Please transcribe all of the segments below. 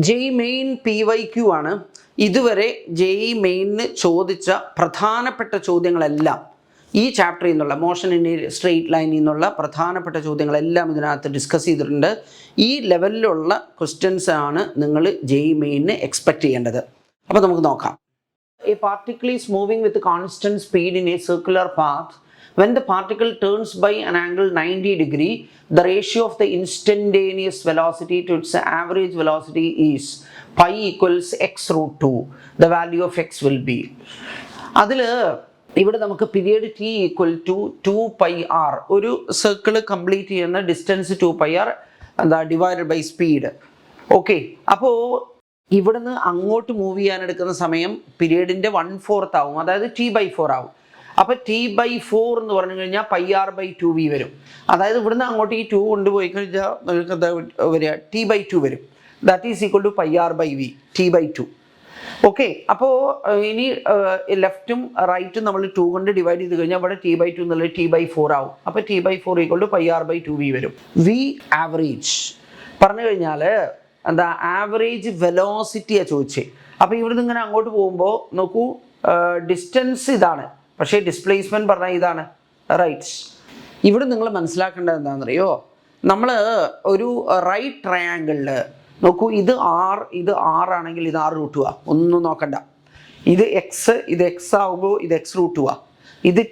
JEE main PYQ ആണ്. ഇതുവരെ JEE മെയിനിന് ചോദിച്ച പ്രധാനപ്പെട്ട ചോദ്യങ്ങളെല്ലാം ഈ ചാപ്റ്ററിൽ നിന്നുള്ള മോഷൻ ഇൻ സ്ട്രെയിറ്റ് ലൈനിൽ നിന്നുള്ള പ്രധാനപ്പെട്ട ചോദ്യങ്ങളെല്ലാം ഇതിനകത്ത് ഡിസ്കസ് ചെയ്തിട്ടുണ്ട്. ഈ ലെവലിലുള്ള ക്വസ്റ്റ്യൻസ് ആണ് നിങ്ങൾ ജെഇ മെയിനിന് എക്സ്പെക്റ്റ് ചെയ്യേണ്ടത്. അപ്പോൾ നമുക്ക് നോക്കാം. A particle is moving with constant speed in a circular path. When the particle turns by an angle 90 degree, the ratio of the instantaneous velocity to its average velocity is pi equals x root 2. The value of x will be. അതിൽ ഇവിടെ നമുക്ക് period t equal to 2 pi r, ഒരു circle complete ചെയ്യുന്ന distance 2 pi r എന്താ divided by speed. Okay, അപ്പോൾ ഇവിടുന്ന് അങ്ങോട്ട് move ചെയ്യാൻ എടുക്കുന്ന സമയം പീരിയഡിൻ്റെ 1/4 ആവും, അതായത് t/4 ആവും. അപ്പോൾ t/4 എന്ന് പറഞ്ഞു കഴിഞ്ഞാൽ πr/2v വരും. അതായത് ഇവിടുന്ന് അങ്ങോട്ട് ഈ 2 കൊണ്ടുപോയി കഴിഞ്ഞാൽ നിങ്ങൾക്ക് എന്താ വരിക, t/2 വരും. That is equal to πr/v, t/2. Okay, അപ്പോൾ ഇനി ലെഫ്റ്റും റൈറ്റും നമ്മൾ 2 കൊണ്ട് ഡിവൈഡ് ചെയ്ത് കഴിഞ്ഞാൽ ഇവിടെ t/2 എന്നുള്ളത് t/4 ആവും. അപ്പോൾ t/4 ഈക്വൽ ടു πr/2v വരും. v ആവറേജ് പറഞ്ഞു കഴിഞ്ഞാൽ എന്താ ആവറേജ് വെലോസിറ്റിയാണ് ചോദിച്ചേ. അപ്പോൾ ഇവിടുന്ന് ഇങ്ങനെ അങ്ങോട്ട് പോകുമ്പോൾ നോക്കൂ, ഡിസ്റ്റൻസ് ഇതാണ്, പക്ഷേ ഡിസ്പ്ലേസ്മെൻറ്റ് പറഞ്ഞാൽ ഇതാണ്, റൈറ്റ്. ഇവിടെ നിങ്ങൾ മനസ്സിലാക്കേണ്ടത് എന്താണെന്നറിയോ, നമ്മൾ ഒരു റൈറ്റ് ട്രയാങ്കിളിൽ നോക്കൂ, ഇത് r ആണെങ്കിൽ ഇത് r√2 ഒന്നും നോക്കണ്ട. ഇത് x ആകുമ്പോൾ ഇത് x√2 ഇത്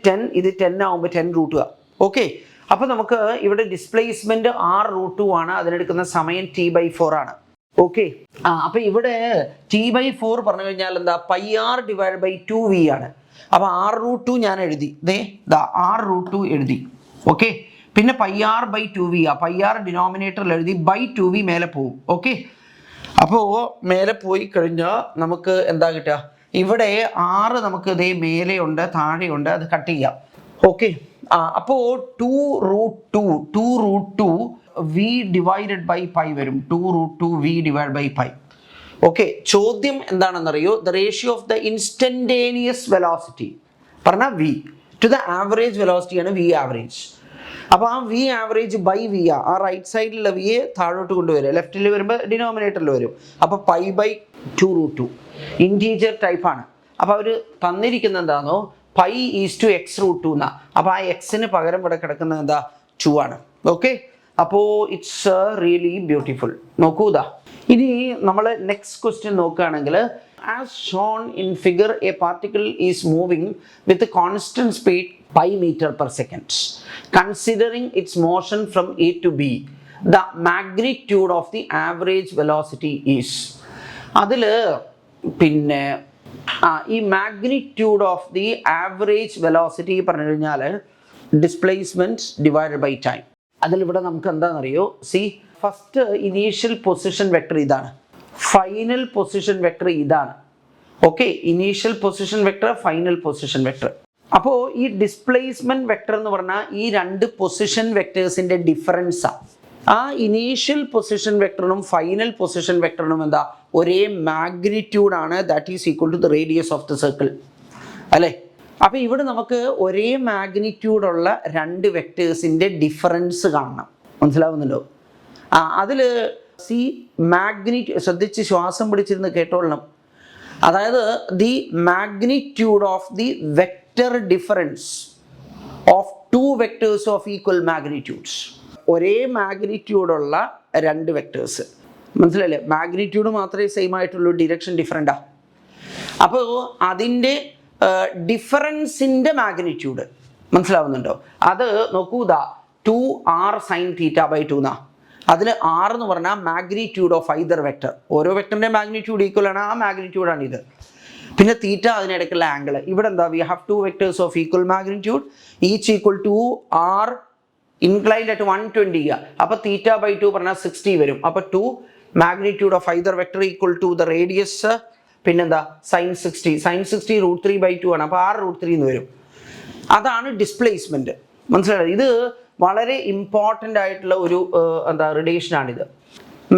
10 ആകുമ്പോൾ 10√2. ഓക്കെ, അപ്പോൾ നമുക്ക് ഇവിടെ ഡിസ്പ്ലേസ്മെൻറ്റ് r√2 ആണ്, അതിനെടുക്കുന്ന സമയം t/4 ആണ്. ഓക്കെ, അപ്പോൾ ഇവിടെ t/4 പറഞ്ഞു കഴിഞ്ഞാൽ എന്താ πr/2v ആണ്. അപ്പോൾ r√2 ഞാൻ എഴുതി, r√2 എഴുതി. ഓക്കെ, പിന്നെ πr/2v πr ഡിനോമിനേറ്ററിൽ എഴുതി, /2v മേലെ പോവും. ഓക്കെ, അപ്പോൾ മേലെ പോയി കഴിഞ്ഞാൽ നമുക്ക് എന്താ കിട്ടുക, ഇവിടെ r നമുക്ക് ഇതേ മേലെയുണ്ട് താഴെയുണ്ട്, അത് കട്ട് ചെയ്യാം. ഓക്കെ, അപ്പോൾ 2√2 v ഡിവൈഡഡ് ബൈ പൈ വരും, 2√2 v divide by pi. Okay, ചോദ്യം എന്താണെന്നറിയോ, the ratio of the instantaneous velocity പറഞ്ഞാൽ v ടു ദ ആവറേജ് വെലോസിറ്റിയാണ് v ആവറേജ്. അപ്പോൾ ആ v ആവറേജ് ബൈ v ആ റൈറ്റ് സൈഡിലുള്ള v താഴോട്ട് കൊണ്ടുവരിക, ലെഫ്റ്റിൽ വരുമ്പോൾ ഡിനോമിനേറ്ററിൽ വരും. അപ്പോൾ π/2√2 ഇൻറ്റീജർ ടൈപ്പാണ്. അപ്പോൾ അവർ തന്നിരിക്കുന്നത് എന്താണോ, പൈ ഈസ് ടു x√2 എന്നാ. അപ്പോൾ ആ എക്സിന് പകരം ഇവിടെ കിടക്കുന്നത് എന്താ, 2 ആണ്. ഓക്കെ, അപ്പോൾ ഇറ്റ്സ് റിയലി ബ്യൂട്ടിഫുൾ. നോക്കൂ, ഇനി നമ്മൾ നെക്സ്റ്റ് ക്വസ്റ്റ്യൻ നോക്കുകയാണെങ്കിൽ, as shown in figure A particle is moving with constant speed pi meter per second. Considering its motion from A to B, the magnitude of the average velocity is. അതിൽ പിന്നെ ഈ magnitude of the average velocity പറഞ്ഞു കഴിഞ്ഞാൽ displacement divided by time. അതിലിവിടെ നമുക്ക് എന്താണെന്നറിയോ, first initial position vector ഇതാണ്, final position vector ഇതാണ്. Okay, initial position vector, final position vector. അപ്പോൾ ഈ ഡിസ്പ്ലേസ്മെൻറ്റ് വെക്ടർ എന്ന് പറഞ്ഞാൽ ഈ രണ്ട് പൊസിഷൻ വെക്ടേഴ്സിൻ്റെ ഡിഫറൻസാണ്. ആ ഇനീഷ്യൽ പൊസിഷൻ വെക്ടറിനും ഫൈനൽ പൊസിഷൻ വെക്ടറിനും എന്താ ഒരേ മാഗ്നിറ്റ്യൂഡാണ്, that is equal to the radius of the circle അല്ലേ. അപ്പോൾ ഇവിടെ നമുക്ക് ഒരേ മാഗ്നിറ്റ്യൂഡുള്ള രണ്ട് വെക്ടേഴ്സിൻ്റെ ഡിഫറൻസ് കാണണം, മനസ്സിലാവുന്നുണ്ടോ? അതിൽ ശ്രദ്ധിച്ച് ശ്വാസം പിടിച്ചിരുന്ന് കേട്ടോളണം. അതായത് the magnitude of the vector difference of two vectors of equal magnitudes. ഒരേ മാഗ്നിറ്റ്യൂഡുള്ള രണ്ട് വെക്ടേഴ്സ്, മനസ്സിലല്ലേ? മാഗ്നിറ്റ്യൂഡ് മാത്രമേ സെയിം ആയിട്ടുള്ളൂ, ഡിറക്ഷൻ ഡിഫറൻറ്റാ. അപ്പോൾ അതിൻ്റെ ഡിഫറൻസിൻ്റെ മാഗ്നിറ്റ്യൂഡ് മനസ്സിലാവുന്നുണ്ടോ? അത് നോക്കൂ, 2r sin θ/2 എന്നാ. അതിൽ r എന്ന് പറഞ്ഞാൽ മാഗ്നിറ്റ്യൂഡ് ഓഫ് ഐദർ വെക്ടർ. ഓരോ വെക്ടറിൻ്റെ മാഗ്നിറ്റ്യൂഡ് ഈക്വൽ ആണ്, ആ മാഗ്നിറ്റ്യൂഡാണ് ഇത്. പിന്നെ തീറ്റ അതിനിടയ്ക്കുള്ള ആംഗിൾ. ഇവിടെ എന്താ, we have two vectors of equal magnitude, each equal to r inclined at 120. അപ്പോൾ θ/2 പറഞ്ഞാൽ 60 വരും. അപ്പോൾ 2 magnitude of either vector equal to the radius, പിന്നെന്താ sin 60. sin 60 √3/2 ആണ്. അപ്പോൾ r√3 എന്ന് വരും. അതാണ് ഡിസ്പ്ലേസ്മെൻറ്റ്, മനസ്സിലായത്? ഇത് വളരെ ഇമ്പോർട്ടൻ്റ് ആയിട്ടുള്ള ഒരു റിലേഷനാണിത്.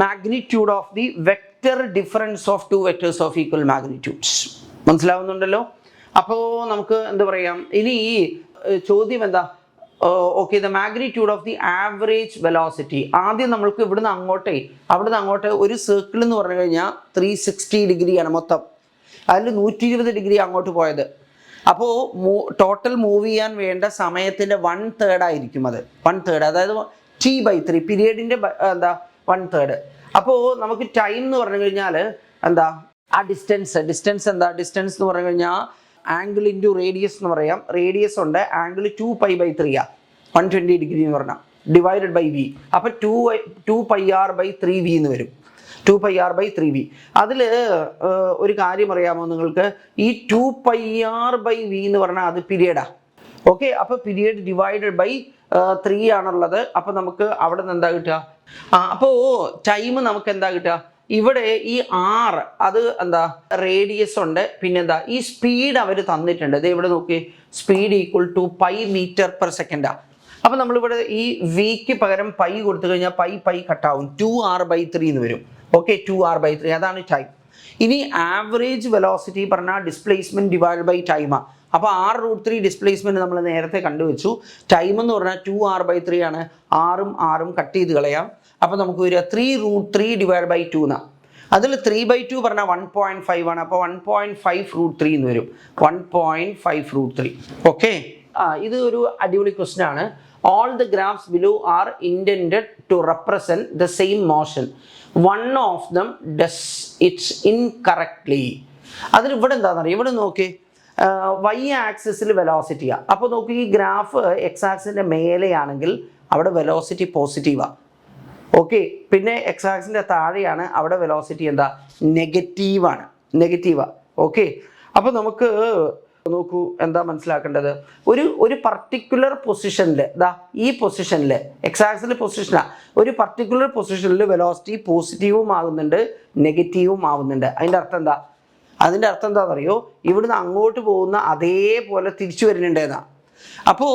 Magnitude of the vector difference of two vectors of equal magnitudes. മനസ്സിലാവുന്നുണ്ടല്ലോ? അപ്പോൾ നമുക്ക് എന്താ പറയാം, ഇനി ഈ ചോദ്യം എന്താ, okay the magnitude of the average velocity. ആദ്യം നമ്മൾക്ക് അവിടുന്ന് അങ്ങോട്ട് ഒരു സർക്കിൾ എന്ന് പറഞ്ഞു കഴിഞ്ഞാൽ 360 ഡിഗ്രിയാണ് മൊത്തം. അതിൽ 120 ഡിഗ്രി അങ്ങോട്ട് പോയത്. അപ്പോൾ ടോട്ടൽ മൂവ് ചെയ്യാൻ വേണ്ട സമയത്തിൻ്റെ 1/3 ആയിരിക്കും അത്. 1/3 അതായത് T/3 പീരിയഡിൻ്റെ എന്താ 1/3. അപ്പോൾ നമുക്ക് ടൈം എന്ന് പറഞ്ഞു കഴിഞ്ഞാൽ എന്താ ആ ഡിസ്റ്റൻസ് എന്താ ഡിസ്റ്റൻസ് എന്ന് പറഞ്ഞു കഴിഞ്ഞാൽ ആംഗിൾ ഇൻറ്റു റേഡിയസ് എന്ന് പറയാം. റേഡിയസ് ഉണ്ട്, ആംഗിൾ 2π/3 120 ഡിഗ്രി എന്ന് പറഞ്ഞാൽ ഡിവൈഡഡ് ബൈ വി. അപ്പോൾ 2πr/3v എന്ന് വരും. 2πr/3v. അതിൽ ഒരു കാര്യം അറിയാമോ നിങ്ങൾക്ക്? ഈ 2πr/v എന്ന് പറഞ്ഞാൽ അത് പീരിയഡാണ്. ഓക്കെ, അപ്പോൾ പീരിയഡ് ഡിവൈഡഡ് ബൈ 3 ആണുള്ളത്. അപ്പോൾ നമുക്ക് അവിടെ നിന്ന് എന്താ കിട്ടുക? അപ്പോൾ ടൈം നമുക്ക് എന്താ കിട്ടുക? ഇവിടെ ഈ r അത് എന്താ റേഡിയസ് ഉണ്ട്, പിന്നെന്താ ഈ സ്പീഡ് അവർ തന്നിട്ടുണ്ട്. ഇത് ഇവിടെ നോക്കി, സ്പീഡ് ഈക്വൽ ടു π/m/s. അപ്പോൾ നമ്മളിവിടെ ഈ വിക്ക് പകരം പൈ കൊടുത്തു കഴിഞ്ഞാൽ പൈ കട്ടാവും, 2r/3 എന്ന് വരും. ഓക്കെ, 2r/3 അതാണ് ടൈം. ഇനി ആവറേജ് വെലോസിറ്റി പറഞ്ഞാൽ ഡിസ്പ്ലേസ്മെന്റ് ഡിവൈഡ് ബൈ ടൈമാണ്. അപ്പോൾ r√3 ഡിസ്പ്ലേസ്മെന്റ് നമ്മൾ നേരത്തെ കണ്ടുവച്ചു. ടൈം എന്ന് പറഞ്ഞാൽ 2r/3 ആണ്. ആറും കട്ട് ചെയ്ത് കളയാം. അപ്പോൾ നമുക്ക് വരിക 3√3 ഡിവൈഡ് ബൈ 2 എന്നാണ്. അതിൽ 3/2 പറഞ്ഞാൽ 1.5 ആണ്. അപ്പോൾ 1.5√3 എന്ന് വരും. 1.5√3. ഓക്കെ, ഇത് ഒരു അടിപൊളി ക്വസ്റ്റ്യൻ ആണ്. All the graphs below are intended to represent the same motion. One of them does it incorrectly. അതിൽ ഇവിടെ എന്താണെന്നറിയാം? ഇവിടെ നോക്കി, y ആക്സിസിൽ വെലോസിറ്റിയാണ്. അപ്പോൾ നോക്കി, ഈ ഗ്രാഫ് എക്സ് ആക്സിൻ്റെ മേലെയാണെങ്കിൽ അവിടെ വെലോസിറ്റി പോസിറ്റീവാണ്. ഓക്കെ, പിന്നെ എക്സ് ആക്സിൻ്റെ താഴെയാണ്, അവിടെ വെലോസിറ്റി എന്താ നെഗറ്റീവാണ്. ഓക്കെ, അപ്പോൾ നമുക്ക് നോക്കൂ എന്താ മനസ്സിലാക്കേണ്ടത്? ഒരു പർട്ടിക്കുലർ പൊസിഷനിൽ ഈ പൊസിഷനിൽ എക്സ് ആക്സിൻ്റെ പൊസിഷനാണ്. ഒരു പർട്ടിക്കുലർ പൊസിഷനിൽ വെലോസിറ്റി പോസിറ്റീവും ആകുന്നുണ്ട്, നെഗറ്റീവും ആവുന്നുണ്ട്. അതിൻ്റെ അർത്ഥം എന്താണെന്നറിയോ? ഇവിടുന്ന് അങ്ങോട്ട് പോകുന്ന അതേപോലെ തിരിച്ചു വരുന്നുണ്ടെന്നാണ്. അപ്പോൾ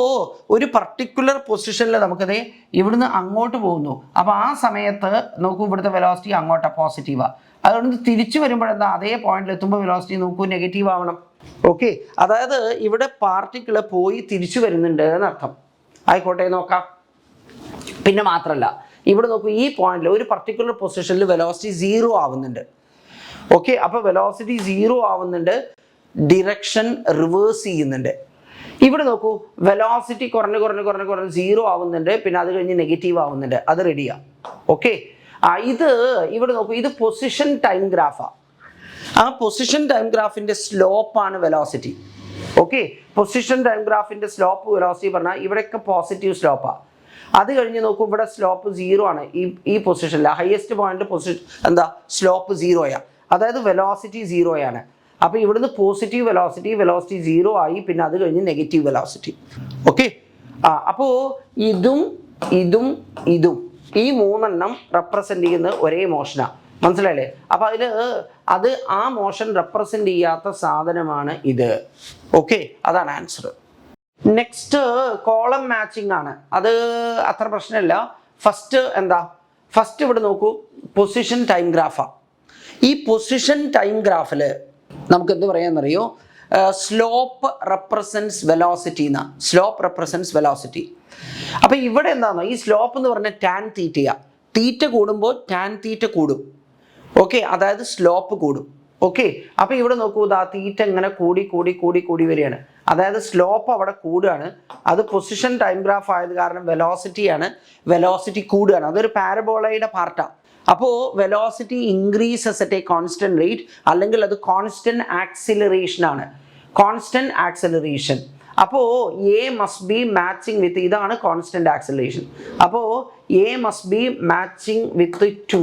ഒരു പർട്ടിക്കുലർ പൊസിഷനിൽ നമുക്കത് ഇവിടുന്ന് അങ്ങോട്ട് പോകുന്നു. അപ്പോൾ ആ സമയത്ത് നോക്കൂ, ഇവിടുത്തെ വെലോസിറ്റി അങ്ങോട്ടാണ്, പോസിറ്റീവാണ്. അതുകൊണ്ട് തിരിച്ചു വരുമ്പോഴെന്താ അതേ പോയിന്റിൽ എത്തുമ്പോൾ വെലോസിറ്റി നോക്കൂ നെഗറ്റീവ് ആവണം. ഓക്കെ, അതായത് ഇവിടെ പാർട്ടിക്കിൾ പോയി തിരിച്ചു വരുന്നുണ്ട് എന്നർത്ഥം. ആയിക്കോട്ടെ, നോക്കാം. പിന്നെ മാത്രമല്ല, ഇവിടെ നോക്കൂ, ഈ പോയിന്റിൽ ഒരു പർട്ടിക്കുലർ പൊസിഷനിൽ വെലോസിറ്റി 0 ആവുന്നുണ്ട്. ഓക്കെ, അപ്പോൾ വെലോസിറ്റി 0 ആവുന്നുണ്ട്, ഡിറക്ഷൻ റിവേഴ്സ് ചെയ്യുന്നുണ്ട്. ഇവിടെ നോക്കൂ, വെലോസിറ്റി കുറഞ്ഞ് 0 ആവുന്നുണ്ട്, പിന്നെ അത് കഴിഞ്ഞ് നെഗറ്റീവ് ആവുന്നുണ്ട്. അത് റെഡിയാണ്. ഓക്കെ, ഇത് ഇവിടെ നോക്കൂ, ഇത് പൊസിഷൻ ടൈം ഗ്രാഫാണ്. ആ പൊസിഷൻ ടൈം ഗ്രാഫിൻ്റെ സ്ലോപ്പാണ് വെലോസിറ്റി. ഓക്കെ, പൊസിഷൻ ടൈം ഗ്രാഫിൻ്റെ സ്ലോപ്പ് വെലോസിറ്റി പറഞ്ഞാൽ ഇവിടെയൊക്കെ പോസിറ്റീവ് സ്ലോപ്പാണ്. അത് കഴിഞ്ഞ് നോക്കൂ, ഇവിടെ സ്ലോപ്പ് 0 ആണ്. ഈ പൊസിഷനിൽ ഹയസ്റ്റ് പോയിന്റ് സ്ലോപ്പ് 0 അതായത് വെലോസിറ്റി 0 അപ്പോൾ ഇവിടുന്ന് പോസിറ്റീവ് വെലോസിറ്റി 0 ആയി, പിന്നെ അത് കഴിഞ്ഞ് നെഗറ്റീവ് വെലോസിറ്റി. ഓക്കെ, അപ്പോൾ ഇതും ഈ 3 റെപ്രസെൻ്റ് ചെയ്യുന്ന ഒരേ മോഷനാണ്. മനസ്സിലായില്ലേ? അപ്പോൾ അത് ആ മോഷൻ റെപ്രസെൻ്റ് ചെയ്യാത്ത സാധനമാണ് ഇത്. ഓക്കെ, അതാണ് ആൻസർ. നെക്സ്റ്റ് കോളം മാച്ചിങ് ആണ്. അത് അത്ര പ്രശ്നമില്ല. ഫസ്റ്റ് ഇവിടെ നോക്കൂ, പൊസിഷൻ ടൈം ഗ്രാഫാണ്. ഈ പൊസിഷൻ ടൈം ഗ്രാഫിൽ നമുക്ക് എന്ത് പറയാമെന്നറിയോ? സ്ലോപ്പ് റെപ്രസെൻറ്റ്സ് വെലോസിറ്റി എന്നാണ്. Slope represents velocity. അപ്പോൾ ഇവിടെ എന്താണെന്നോ, ഈ സ്ലോപ്പ് എന്ന് പറഞ്ഞാൽ ടാൻ തീറ്റയാണ്. തീറ്റ കൂടുമ്പോൾ ടാൻ തീറ്റ കൂടും. ഓക്കെ, അതായത് സ്ലോപ്പ് കൂടും. ഓക്കെ, അപ്പോൾ ഇവിടെ നോക്കൂ, തീറ്റ ഇങ്ങനെ കൂടി വരികയാണ്. അതായത് സ്ലോപ്പ് അവിടെ കൂടുകയാണ്. അത് പൊസിഷൻ ടൈം ഗ്രാഫ് ആയത് കാരണം വെലോസിറ്റി കൂടുകയാണ്. അതൊരു പാരബോളയുടെ പാർട്ടാണ്. അപ്പോൾ velocity increases at a constant rate, അല്ലെങ്കിൽ അത് കോൺസ്റ്റന്റ് ആക്സിലറേഷൻ ആണ്. Constant acceleration. അപ്പോൾ എ മസ്റ്റ് ബി മാച്ചിങ് വിത്ത്, ഇതാണ് കോൺസ്റ്റന്റ് ആക്സിലറേഷൻ. അപ്പോൾ എ മസ്റ്റ് ബി മാച്ചിങ് വിത്ത് 2.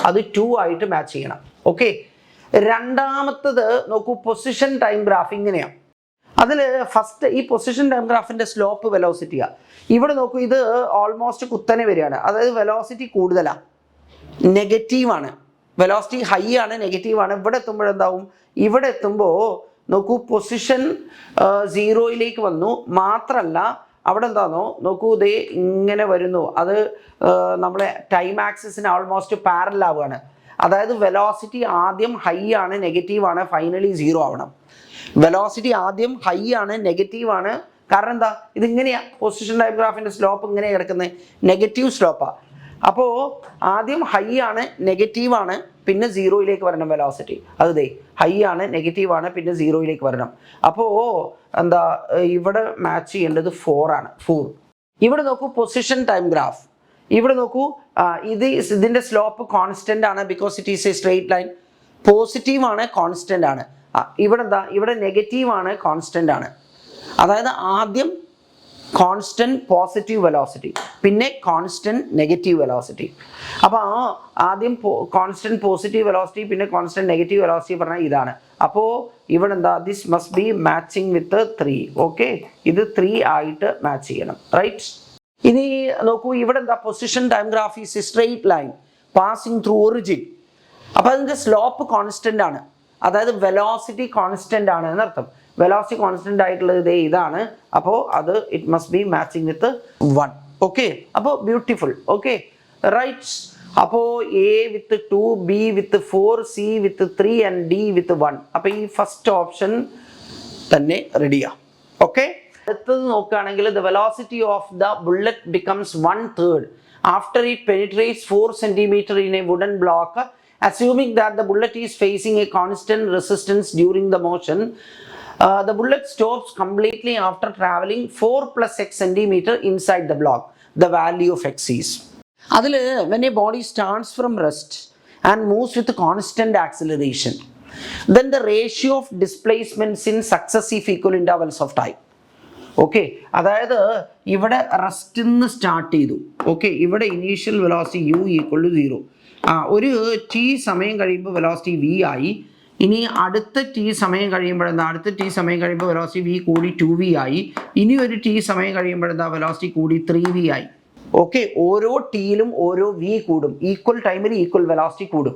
അത് 2 ആയിട്ട് മാച്ച് ചെയ്യണം. ഓക്കെ, രണ്ടാമത്തത് നോക്കൂ, പൊസിഷൻ ടൈം ഗ്രാഫ് ഇങ്ങനെയാണ്. അതിൽ ഫസ്റ്റ് ഈ പൊസിഷൻ ടൈം ഗ്രാഫിൻ്റെ സ്ലോപ്പ് വെലോസിറ്റിയാണ്. ഇവിടെ നോക്കൂ, ഇത് ഓൾമോസ്റ്റ് കുത്തനെ വരികയാണ്. അതായത് വെലോസിറ്റി കൂടുതലാണ്, നെഗറ്റീവാണ്. വെലോസിറ്റി ഹൈ ആണ്, നെഗറ്റീവാണ്. ഇവിടെ എത്തുമ്പോഴെന്താവും? ഇവിടെ എത്തുമ്പോൾ നോക്കൂ, പൊസിഷൻ 0യിലേക്ക് വന്നു. മാത്രമല്ല അവിടെ എന്താണോ നോക്കൂ, ഇതേ ഇങ്ങനെ വരുന്നു. അത് നമ്മളെ ടൈം ആക്സിസിന് ഓൾമോസ്റ്റ് പാരലൽ ആവുകയാണ്. അതായത് വെലോസിറ്റി ആദ്യം ഹൈ ആണ്, നെഗറ്റീവാണ്, ഫൈനലി 0 ആവണം. വെലോസിറ്റി ആദ്യം ഹൈ ആണ്, നെഗറ്റീവാണ്, കാരണം എന്താ, ഇതിങ്ങനെയാണ് പൊസിഷൻ ടൈം ഗ്രാഫിൻ്റെ സ്ലോപ്പ് ഇങ്ങനെയാണ് കിടക്കുന്നത്, നെഗറ്റീവ് സ്ലോപ്പാണ്. അപ്പോൾ ആദ്യം ഹൈ ആണ്, നെഗറ്റീവാണ്, പിന്നെ സീറോയിലേക്ക് വരണം വെലോസിറ്റി. അതേ ഹൈ ആണ്, നെഗറ്റീവാണ്, പിന്നെ സീറോയിലേക്ക് വരണം. അപ്പോൾ എന്താ ഇവിടെ മാച്ച് ചെയ്യേണ്ടത് 4 ആണ്. 4 ഇവിടെ നോക്കൂ, പൊസിഷൻ ടൈം ഗ്രാഫ്. ഇവിടെ നോക്കൂ, ഇതിൻ്റെ സ്ലോപ്പ് കോൺസ്റ്റൻ്റ് ആണ്, because it is A straight line. Positive ആണ്, കോൺസ്റ്റൻ്റ് ആണ്. ഇവിടെ എന്താ, ഇവിടെ നെഗറ്റീവ് ആണ്, കോൺസ്റ്റൻ്റ് ആണ്. അതായത് ആദ്യം കോൺസ്റ്റൻറ്റ് പോസിറ്റീവ് വെലോസിറ്റി, പിന്നെ കോൺസ്റ്റൻറ്റ് നെഗറ്റീവ് വെലോസിറ്റി. അപ്പോൾ ആദ്യം കോൺസ്റ്റൻറ്റ് പോസിറ്റീവ് വെലോസിറ്റി, പിന്നെ കോൺസ്റ്റൻറ്റ് നെഗറ്റീവ് വെലോസിറ്റി പറഞ്ഞാൽ ഇതാണ്. അപ്പോൾ ഇവിടെ എന്താ, this must be matching with 3. Okay, ഇത് 3 ആയിട്ട് മാച്ച് ചെയ്യണം, റൈറ്റ്. ഇനി നോക്കൂ, ഇവിടെ എന്താ, position time graph is A straight line passing through origin. അപ്പോൾ അതിൻ്റെ സ്ലോപ്പ് കോൺസ്റ്റൻ്റ് ആണ്, അതായത് വെലോസിറ്റി കോൺസ്റ്റൻ്റ് ആണ് എന്നർത്ഥം. വെലോസിറ്റി കോൺസ്റ്റൻ്റ് ആയിട്ടുള്ളത് ഇതാണ്. അപ്പോൾ അത് it must be matching with 1. Okay, അപ്പോൾ ബ്യൂട്ടിഫുൾ. Okay, right. അപ്പോൾ A with 2, B with 4, C with 3 and D with 1. അപ്പോൾ ഈ ഫസ്റ്റ് ഓപ്ഷൻ തന്നെ റെഡിയാണ്. ഓക്കെ, അടുത്തത് നോക്കുകയാണെങ്കിൽ the velocity of the bullet becomes 1/3 after it penetrates 4 cm in a wooden block, assuming that the bullet is facing a constant resistance during the motion. The bullet stops completely after traveling 4 + x centimeter inside the block. The value of x is. Adil, when a body starts from rest and moves with constant acceleration, then the ratio of displacements in successive equal intervals of time. Okay, അതായത് ഇവിടെ റെസ്റ്റിൽ നിന്ന് start ചെയ്തു. Okay, ഇവിടെ initial velocity u = 0. ഒരു t സമയം കഴിയുമ്പോൾ velocity v ആയി. ഇനി അടുത്ത t സമയം കഴിയുമ്പോഴെന്താ, അടുത്ത t സമയം കഴിയുമ്പോൾ വെലോസിറ്റി v കൂടി 2v ആയി. ഇനി ഒരു t സമയം കഴിയുമ്പോഴെന്താ, വെലോസിറ്റി കൂടി 3v ആയി. ഓക്കെ, ഓരോ ടിയിലും ഓരോ v കൂടും, ഈക്വൽ ടൈമിൽ ഈക്വൽ വെലോസിറ്റി കൂടും.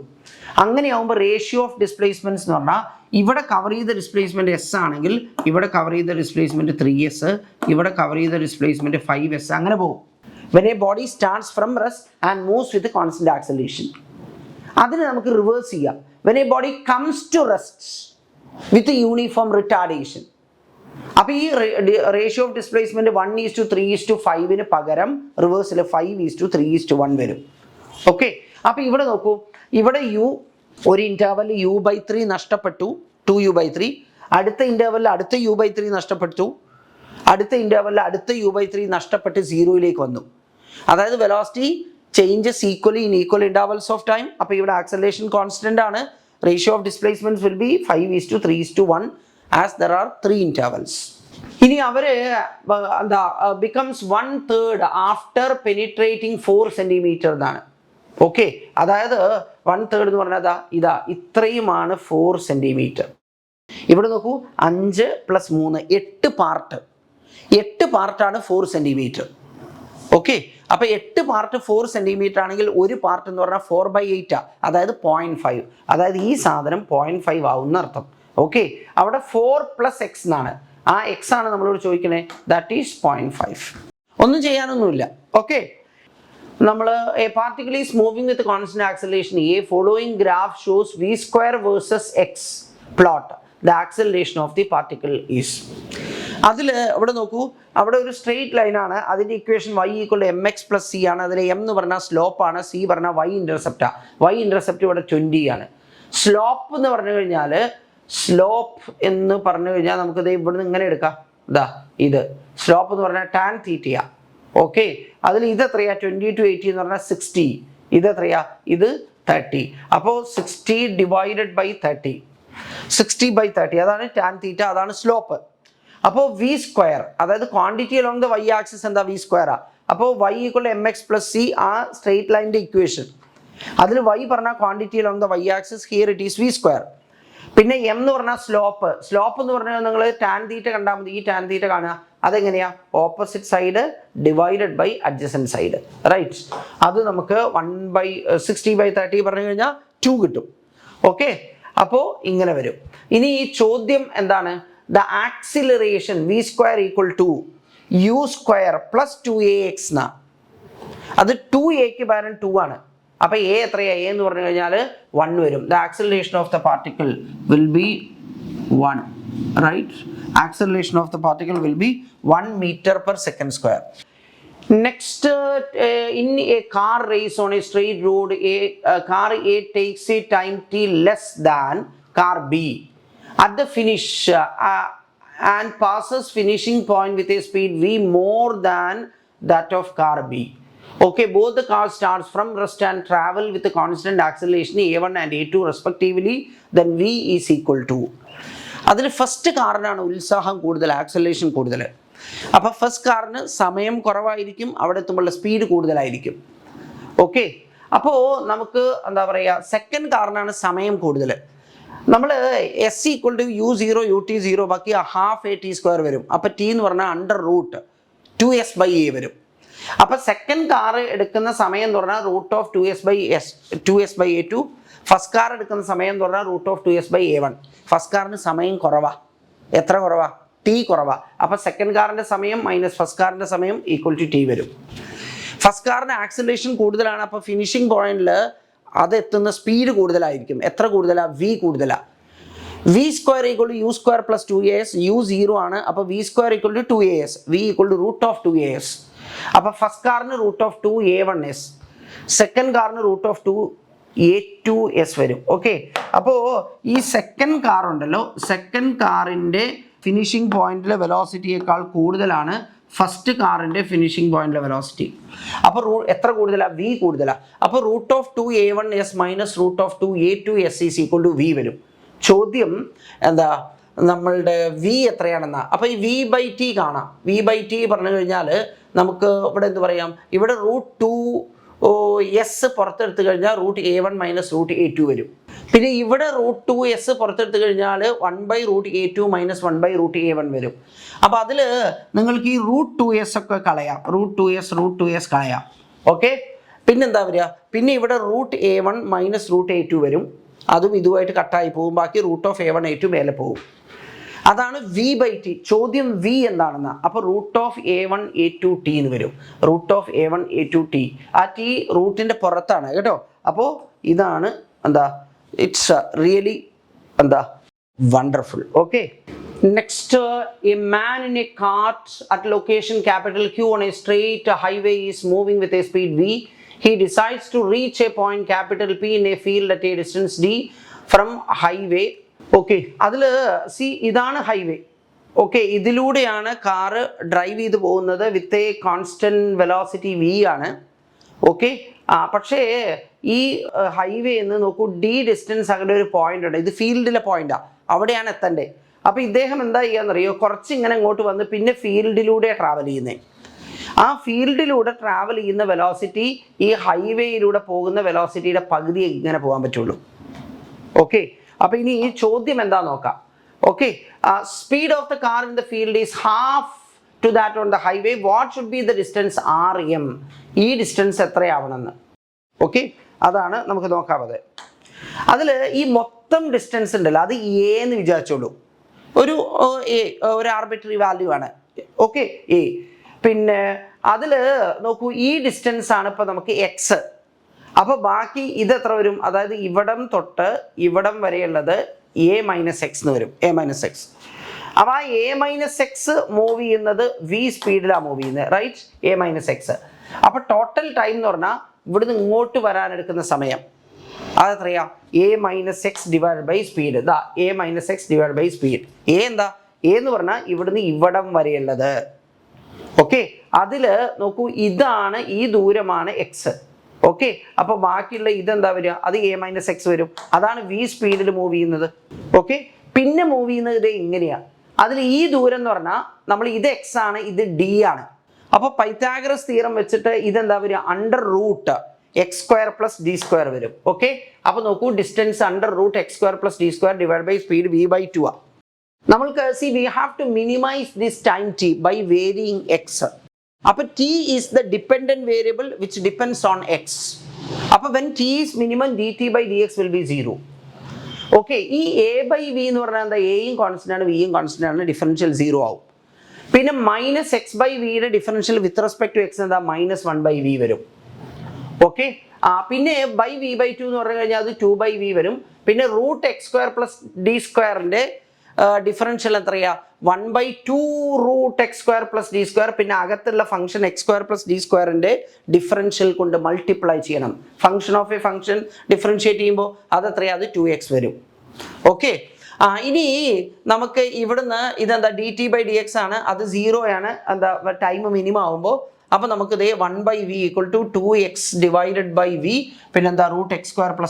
അങ്ങനെയാവുമ്പോൾ റേഷ്യോ ഓഫ് ഡിസ്പ്ലേസ്മെൻറ്റ്സ് എന്ന് പറഞ്ഞാൽ ഇവിടെ കവർ ചെയ്ത ഡിസ്പ്ലേസ്മെൻറ്റ് എസ് ആണെങ്കിൽ ഇവിടെ കവർ ചെയ്ത ഡിസ്പ്ലേസ്മെൻറ്റ് 3s, ഇവിടെ കവർ ചെയ്ത ഡിസ്പ്ലേസ്മെൻറ്റ് 5s, അങ്ങനെ പോകും. When a body starts from rest and moves with constant acceleration, അതിന് നമുക്ക് റിവേഴ്സ് ചെയ്യാം. When a body comes to rest with uniform retardation, അപ്പോൾ ഈ റേഷ്യോ ഓഫ് ഡിസ്പ്ലേസ്മെൻറ്റ് 1:3:5 പകരം റിവേഴ്സിൽ 5:3:1 വരും. ഓക്കെ, അപ്പോൾ ഇവിടെ നോക്കൂ, ഇവിടെ ഒരു ഇൻ്റർവെൽ u/3 നഷ്ടപ്പെട്ടു, 2u/3. അടുത്ത ഇൻ്റർവെല്ലിൽ അടുത്ത u/3 നഷ്ടപ്പെട്ടു, അടുത്ത ഇൻ്റർവെല്ലിൽ അടുത്ത u/3 നഷ്ടപ്പെട്ട് 0യിലേക്ക് വന്നു. അതായത് velocity changes equally in equal intervals of time. അപ്പോൾ ഇവിടെ ആക്സലറേഷൻ കോൺസ്റ്റൻ്റ് ആണ്. Ratio of displacement will be 5:3:1 as there are 3 intervals. ഇനി അവർ എന്താ ബിക്കംസ് 1/3 ആഫ്റ്റർ പെനിട്രേറ്റിംഗ് 4 cm എന്നാണ്. ഓക്കെ, അതായത് 1/3 എന്ന് പറഞ്ഞാൽ ഇത്രയുമാണ് 4 cm. ഇവിടെ നോക്കൂ, 5 + 3 8 പാർട്ട്, 8 പാർട്ടാണ് 4 cm. ഓക്കെ, അപ്പോൾ 8 പാർട്ട് 4 cm ആണെങ്കിൽ ഒരു പാർട്ട് എന്ന് പറഞ്ഞാൽ 4/8, അതായത് 0.5. അതായത് ഈ സാധനം 0.5 ആവുന്ന അർത്ഥം. ഓക്കെ, അവിടെ 4 + x എന്നാണ്, ആ x ആണ് നമ്മളോട് ചോദിക്കണേ, ദാറ്റ് ഈസ് 0.5. ഒന്നും ചെയ്യാനൊന്നുമില്ല. ഓക്കെ, നമ്മൾ A particle is moving with constant acceleration A, following graph shows v² versus x plot the acceleration of the particle is. അതിൽ ഇവിടെ നോക്കൂ, അവിടെ ഒരു സ്ട്രെയിറ്റ് ലൈനാണ്, അതിൻ്റെ ഇക്വേഷൻ y = mx + c ആണ്. അതിൽ m എന്ന് പറഞ്ഞാൽ സ്ലോപ്പാണ്, c പറഞ്ഞാൽ y ഇൻ്റർസെപ്റ്റാണ്. y ഇൻ്റർസെപ്റ്റ് ഇവിടെ 20 ആണ്. സ്ലോപ്പ് എന്ന് പറഞ്ഞു കഴിഞ്ഞാൽ നമുക്കിത് ഇവിടുന്ന് ഇങ്ങനെ എടുക്കാം. ഇത് സ്ലോപ്പ് എന്ന് പറഞ്ഞാൽ tan θ. ഓക്കെ, അതിൽ ഇതെത്രയാ, 20 to 80 എന്ന് പറഞ്ഞാൽ 60. ഇതെത്രയാ, ഇത് 30. അപ്പോൾ 60 / 30, 60/30, അതാണ് tan θ, അതാണ് സ്ലോപ്പ്. അപ്പോൾ v², അതായത് quantity along the y axis എന്താ, v². അപ്പോൾ y = mx + c, ആ സ്ട്രെയിറ്റ് ലൈനിൻ്റെ ഇക്വേഷൻ. അതിൽ y പറഞ്ഞാൽ quantity along the y axis, here it is v². പിന്നെ m എന്ന് പറഞ്ഞാൽ സ്ലോപ്പ്. സ്ലോപ്പ് എന്ന് പറഞ്ഞാൽ നിങ്ങൾ tan θ കണ്ടാൽ മതി. ഈ tan θ കാണുക, അതെങ്ങനെയാ, opposite side / adjacent side, right. അത് നമുക്ക് 1/60/30 പറഞ്ഞു കഴിഞ്ഞാൽ 2 കിട്ടും. ഓക്കെ, അപ്പോൾ ഇങ്ങനെ വരും. ഇനി ഈ ചോദ്യം എന്താണ്, the acceleration v² = u² + 2ax എന്നാ. അത് 2a പകരം 2 ആണ്. അപ്പോൾ a എത്രയാ, a എന്ന് പറഞ്ഞു കഴിഞ്ഞാൽ 1 വരും. The acceleration of the particle will be 1, right? Acceleration of the particle will be 1 meter per second square. Next, in a car race on a straight road, car A takes a time t less than car B at the finish and passes finishing point with a speed v more than that of car B. Okay, both the cars starts from rest and travel with a constant acceleration a1 and a2 respectively, then v is equal to. അതിൽ first കാറിനാണ് ഉത്സാഹം കൂടുതൽ, acceleration കൂടുതൽ. അപ്പോൾ first കാറിന് സമയം കുറവായിരിക്കും, അവിടെ എത്തുമ്പോഴുള്ള speed കൂടുതലായിരിക്കും. ഓക്കെ, അപ്പോൾ നമുക്ക് എന്താ പറയുക, സെക്കൻഡ് കാറിനാണ് സമയം കൂടുതൽ. നമ്മൾ s equal to u 0 u t 0 ബാക്കി ഹാഫ് എ ടി സ്ക്വയർ വരും. അപ്പോൾ ടി എന്ന് പറഞ്ഞാൽ അണ്ടർ റൂട്ട് 2s/a വരും. അപ്പോൾ സെക്കൻഡ് കാർ എടുക്കുന്ന സമയം എന്ന് പറഞ്ഞാൽ root of 2s/a2. First car എടുക്കുന്ന സമയം എന്ന് പറഞ്ഞാൽ റൂട്ട് ഓഫ് 2s/a1. ഫസ്റ്റ് കാറിന് സമയം കുറവാ, എത്ര കുറവാ, ടി കുറവാ. അപ്പോൾ സെക്കൻഡ് കാറിൻ്റെ സമയം മൈനസ് ഫസ്റ്റ് കാറിൻ്റെ സമയം ഈക്വൽ ടു ടി വരും. ഫസ്റ്റ് കാറിന് ആക്സിലറേഷൻ കൂടുതലാണ്, അപ്പോൾ ഫിനിഷിംഗ് പോയിന്റിൽ അത് എത്തുന്ന സ്പീഡ് കൂടുതലായിരിക്കും. എത്ര കൂടുതലാണ്, വി കൂടുതലാണ്. V square equal to u square plus 2as, u 0 ആണ്, അപ്പോൾ v square equal to 2as, v equal to root of 2as. അപ്പോൾ ഫസ്റ്റ് കാറിന് റൂട്ട് ഓഫ് 2a1s, സെക്കൻഡ് കാറിന് റൂട്ട് ഓഫ് 2a2s വരും. ഓക്കെ, അപ്പോൾ ഈ സെക്കൻഡ് കാർ ഉണ്ടല്ലോ, second കാറിൻ്റെ ഫിനിഷിംഗ് പോയിന്റിലെ വെലോസിറ്റിയേക്കാൾ കൂടുതലാണ് ഫസ്റ്റ് കാറിൻ്റെ ഫിനിഷിംഗ് പോയിന്റിലെ വെലോസിറ്റി. അപ്പോൾ എത്ര കൂടുതലാണ്, വി കൂടുതലാണ്. അപ്പോൾ root of 2a1s minus root of 2a2s is equal to v വരും. ചോദ്യം എന്താ, നമ്മളുടെ വി എത്രയാണെന്നാ. അപ്പോൾ ഈ വി ബൈ ടി കാണാം. വി ബൈ ടി പറഞ്ഞു കഴിഞ്ഞാൽ നമുക്ക് ഇവിടെ എന്ത് പറയാം, ഇവിടെ റൂട്ട് 2s പുറത്തെടുത്ത് കഴിഞ്ഞാൽ root a1 minus root a2 വരും. പിന്നെ ഇവിടെ റൂട്ട് 2s പുറത്തെടുത്ത് കഴിഞ്ഞാൽ 1/√a2 മൈനസ് 1/√a1 വരും. അപ്പോൾ അതിൽ നിങ്ങൾക്ക് ഈ റൂട്ട് 2s ഒക്കെ കളയാം, റൂട്ട് 2s കളയാം. ഓക്കെ, പിന്നെന്താ വരിക, പിന്നെ ഇവിടെ root a1 minus root a2 വരും. അതും ഇതുമായിട്ട് കട്ടായി പോകും, ബാക്കി റൂട്ട് ഓഫ് a1 a2 മേലെ പോകും. അതാണ് വി ബൈ ടി. ചോദ്യം വി എന്താണെന്ന്. അപ്പോൾ root of a1 a2 t എന്ന് വരും. Root of a1 a2 t, ആ ടി റൂട്ടിൻ്റെ പുറത്താണ് കേട്ടോ. അപ്പോൾ ഇതാണ് എന്താ, ഇറ്റ്സ് റിയലി എന്താ wonderful. Okay, next, a man in a cart at location capital Q on a straight highway is moving with a speed v. He decides to reach a point capital P in a field at a distance d from highway. ഓക്കെ, അതിൽ C ഇതാണ് highway. Okay, ഇതിലൂടെയാണ് കാറ് drive ചെയ്ത് പോകുന്നത് with a constant velocity v ആണ്. Okay, പക്ഷേ ഈ ഹൈവേ എന്ന് നോക്കൂ, ഡി ഡിസ്റ്റൻസ് അങ്ങനെ ഒരു പോയിന്റ് ഉണ്ട്. ഇത് ഫീൽഡിലെ പോയിന്റാണ്, അവിടെയാണ് എത്തണ്ടേ. അപ്പോൾ ഇദ്ദേഹം എന്താ ചെയ്യാന്നറിയോ, കുറച്ച് ഇങ്ങനെ അങ്ങോട്ട് വന്ന് പിന്നെ ഫീൽഡിലൂടെ ട്രാവൽ ചെയ്യുന്നത്. ആ ഫീൽഡിലൂടെ ട്രാവൽ ചെയ്യുന്ന വെലോസിറ്റി ഈ ഹൈവേയിലൂടെ പോകുന്ന വെലോസിറ്റിയുടെ പകുതി ഇങ്ങനെ പോകാൻ പറ്റുള്ളൂ. ഓക്കെ, അപ്പോൾ ഇനി ഈ ചോദ്യം എന്താ നോക്കാം. Okay, speed of the car in the field is half to that on the highway. What should be the distance RM? ഈ ഡിസ്റ്റൻസ് എത്രയാവണമെന്ന്. ഓക്കെ, അതാണ് നമുക്ക് നോക്കാമത്. അതിൽ ഈ മൊത്തം ഡിസ്റ്റൻസ് ഉണ്ടല്ലോ, അത് എ എന്ന് വിചാരിച്ചോളൂ. ഒരു ആർബിട്രറി വാല്യൂ ആണ്. Okay, A. പിന്നെ അതിൽ നോക്കൂ, ഈ ഡിസ്റ്റൻസ് ആണ് ഇപ്പോൾ നമുക്ക് എക്സ്. അപ്പോൾ ബാക്കി ഇത് എത്ര വരും, അതായത് ഇവിടം തൊട്ട് ഇവിടം വരെയുള്ളത് a-x എന്ന് വരും, a-x. അപ്പോൾ ആ a-x മൂവ് ചെയ്യുന്നത് v സ്പീഡിലാണ് മൂവ് ചെയ്യുന്നത്, റൈറ്റ്, a-x. അപ്പോൾ ടോട്ടൽ ടൈം എന്ന് പറഞ്ഞാൽ ഇവിടുന്ന് ഇങ്ങോട്ട് വരാനെടുക്കുന്ന സമയം അതെത്രയാ, a-x ഡിവൈഡ് ബൈ സ്പീഡ്. ഇതാ a-x ഡിവൈഡ് ബൈ സ്പീഡ്. എന്താ, എന്ന് പറഞ്ഞാൽ ഇവിടുന്ന് ഇവിടം വരെയുള്ളത്. ഓക്കെ, അതിൽ നോക്കൂ, ഇതാണ്, ഈ ദൂരമാണ് എക്സ്. ഓക്കെ, അപ്പോൾ ബാക്കിയുള്ള ഇതെന്താ വരിക, അത് a-x വരും. അതാണ് v സ്പീഡിൽ മൂവ് ചെയ്യുന്നത്. ഓക്കെ, പിന്നെ മൂവ് ചെയ്യുന്നത് ഇത് ഇങ്ങനെയാണ്. അതിൽ ഈ ദൂരം എന്ന് പറഞ്ഞാൽ നമ്മൾ ഇത് x ആണ്, ഇത് d ആണ്. അപ്പോൾ പൈത്താഗറസ് തിയറം വെച്ചിട്ട് ഇതെന്താ വരിക, അണ്ടർ റൂട്ട് x² + d² വരും. ഓക്കെ, അപ്പോൾ നോക്കൂ, distance under root x² + d² divide by speed v/2 ആണ്. നമ്മൾക്ക് we have to minimise this time t by varying x. അപ്പോൾ t is the dependent variable which depends on x. അപ്പോൾ when t is minimum dt/dx will be 0. Okay, ഈ a/v എന്ന് പറഞ്ഞാൽ എന്താ, എയും constant ആണ്, വിയും കോൺസ്റ്റൻ്റ് ആണ്, ഡിഫറൻഷ്യൽ 0 ആവും. പിന്നെ -x/vയുടെ differential with respect to x എന്താ, -1/v വരും. ഓക്കെ, പിന്നെ v/2 എന്ന് പറഞ്ഞു കഴിഞ്ഞാൽ അത് 2/v വരും. പിന്നെ റൂട്ട് x² + d² ഡിഫറൻഷ്യൽ എത്രയാ 1/2√x²+ d². പിന്നെ അകത്തുള്ള ഫംഗ്ഷൻ x²+ d² ഡിഫറൻഷ്യൽ കൊണ്ട് മൾട്ടിപ്ലൈ ചെയ്യണം. Function of A function differentiate ചെയ്യുമ്പോൾ അതെത്രയാ? അത് 2x വരും. ഓക്കെ, ഇനി നമുക്ക് ഇവിടുന്ന് ഇതെന്താ dt/dx ആണ്, അത് 0 ആണ്, എന്താ ടൈം മിനിമം ആകുമ്പോൾ. അപ്പോൾ നമുക്ക് ഇതേ 1/v = 2x / v, പിന്നെന്താ √x² +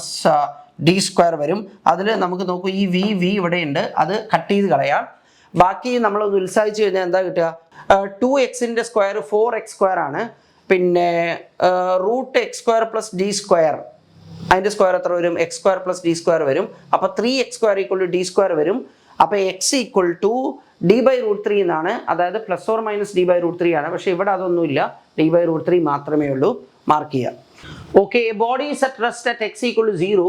d² വരും. അതിൽ നമുക്ക് നോക്കൂ, ഈ v ഇവിടെ ഉണ്ട്, അത് കട്ട് ചെയ്ത് കളയാം. ബാക്കി നമ്മളൊന്ന് ഉത്സാഹിച്ച് കഴിഞ്ഞാൽ എന്താ കിട്ടുക? 2x-ന്റെ സ്ക്വയർ 4x² ആണ്, പിന്നെ √x² + d², അതിൻ്റെ സ്ക്വയർ എത്ര വരും? x² + d² വരും. അപ്പോൾ 3x² = d² വരും. അപ്പോൾ x = d/√3 എന്നാണ്, അതായത് ± d/√3 ആണ്. പക്ഷേ ഇവിടെ അതൊന്നുമില്ല, d/√3 മാത്രമേ ഉള്ളൂ. മാർക്ക് ചെയ്യാം. Okay, body is at rest at x = 0.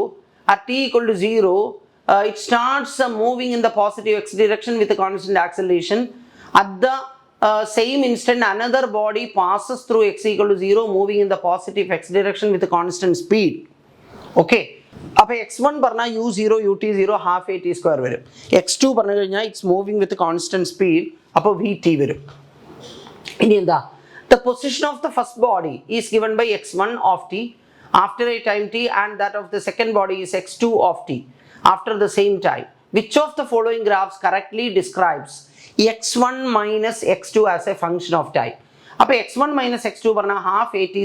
at t = 0 it starts moving in the positive x direction with a constant acceleration. At the same instant another body passes through x = 0 moving in the positive x direction with a constant speed. Okay, അപ്പോൾ x1 പറഞ്ഞാൽ u0 ut0 ½at² വരും. x2 പറഞ്ഞു കഴിഞ്ഞാൽ it's moving with constant speed, അപ്പോൾ vt വരും. ഇനി എന്താ? The position of the first body is given by x1 of t after a time t, and that of the second body is x2 of t after the same time. Which of the following graphs correctly describes x1 minus x2 as a function of time? അപ്പോൾ x1 minus x2 പറഞ്ഞാൽ ½ at²